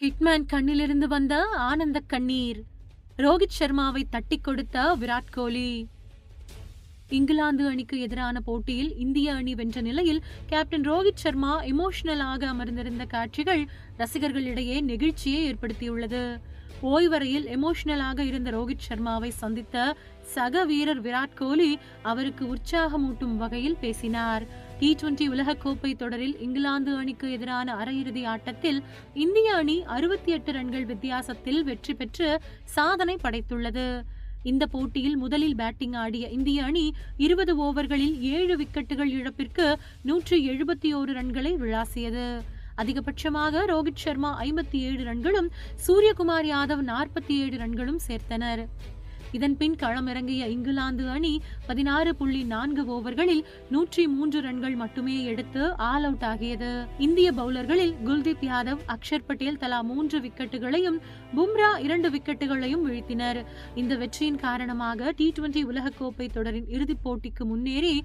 Hitman கண்ணிலிருந்து வந்த ஆனந்த கண்ணீர். ரோஹித் சர்மாவை தட்டி கொடுத்த விராட் கோலி. இங்கிலாந்து அணிக்கு எதிரான போட்டியில் இந்திய அணி வென்ற நிலையில் கேப்டன் ரோஹித் சர்மா எமோஷனலாக அமர்ந்திருந்த காட்சிகள் ரசிகர்களிடையே நெகிழ்ச்சியை ஏற்படுத்தியுள்ளது. ஓய்வறையில் எமோஷனலாக இருந்த ரோஹித் சர்மாவை சந்தித்த சக வீரர் விராட் கோலி அவருக்கு உற்சாகமூட்டும் வகையில் பேசினார். T20 உலகக்கோப்பை தொடரில் இங்கிலாந்து அணிக்கு எதிரான அரையிறுதி ஆட்டத்தில் இந்திய அணி 68 ரன்கள் வித்தியாசத்தில் வெற்றி பெற்று சாதனை படைத்துள்ளது. இந்த போட்டியில் முதலில் பேட்டிங் ஆடிய இந்திய அணி 20 ஓவர்களில் 7 விக்கெட்டுகள் இழப்பிற்கு 171 ரன்களை விளாசியது. அதிகபட்சமாக ரோஹித் சர்மா 57 ரன்களும் சூரியகுமார் யாதவ் 47 ரன்களும் சேர்த்தனர். இதன்பின் களமிறங்கிய இங்கிலாந்து அணி 16.4 ஓவர்களில் 103 ரன்கள் மட்டுமே எடுத்து ஆல் அவுட் ஆகியது. இந்திய பவுலர்களில் குல்தீப் யாதவ், அக்ஷர் பட்டேல் தலா 3 விக்கெட்டுகளையும், பும்ரா 2 விக்கெட்டுகளையும் வீழ்த்தினர். இந்த வெற்றியின் காரணமாக T20 உலகக்கோப்பை தொடரின் இறுதிப் போட்டிக்கு முன்னேறி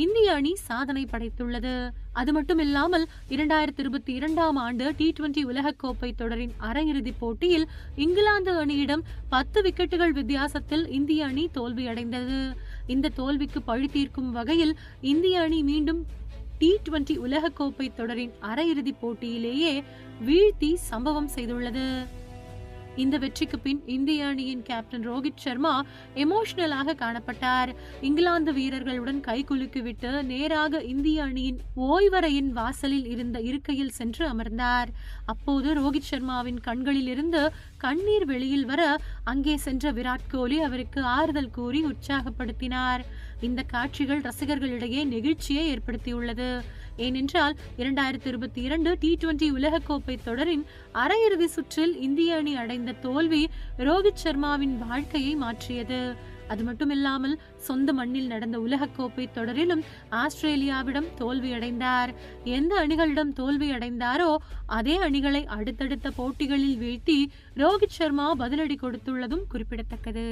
இந்திய அணி சாதனை படைத்துள்ளது. அது மட்டுமில்லாமல் 2022ஆம் ஆண்டு T20 உலகக்கோப்பை தொடரின் அரையிறுதிப் போட்டியில் இங்கிலாந்து அணியிடம் 10 விக்கெட்டுகள் வித்தியாசத்தில் இந்திய அணி தோல்வியடைந்தது. இந்த தோல்விக்கு பழி தீர்க்கும் வகையில் இந்திய அணி மீண்டும் T20 உலகக்கோப்பை தொடரின் அரையிறுதிப் போட்டியிலேயே வீழ்த்தி சம்பவம் செய்துள்ளது. இந்த வெற்றிக்கு பின் இந்திய அணியின் கேப்டன் ரோஹித் சர்மா எமோஷனலாக காணப்பட்டார். இங்கிலாந்து வீரர்களுடன் கைகுலுக்கிவிட்டு நேராக இந்திய அணியின் ஓய்வறையின் வாசலில் இருந்த இருக்கையில் சென்று அமர்ந்தார். அப்போது ரோஹித் சர்மாவின் கண்களில் இருந்து கண்ணீர் வெளியில் வர அங்கே சென்ற விராட் கோலி அவருக்கு ஆறுதல் கூறி உற்சாகப்படுத்தினார். இந்த காட்சிகள் ரசிகர்களிடையே நெகிழ்ச்சியை ஏற்படுத்தியுள்ளது. ஏனென்றால் 2022 T20 உலகக்கோப்பை தொடரின் அரையிறுதி சுற்றில் இந்திய அணி அடைந்த தோல்வி ரோஹித் சர்மாவின் வாழ்க்கையை மாற்றியது. அது மட்டுமில்லாமல் சொந்த மண்ணில் நடந்த உலகக்கோப்பை தொடரிலும் ஆஸ்திரேலியாவிடம் தோல்வியடைந்தார். எந்த அணிகளிடம் தோல்வியடைந்தாரோ அதே அணிகளை அடுத்தடுத்த போட்டிகளில் வீழ்த்தி ரோஹித் சர்மா பதிலடி கொடுத்துள்ளதும் குறிப்பிடத்தக்கது.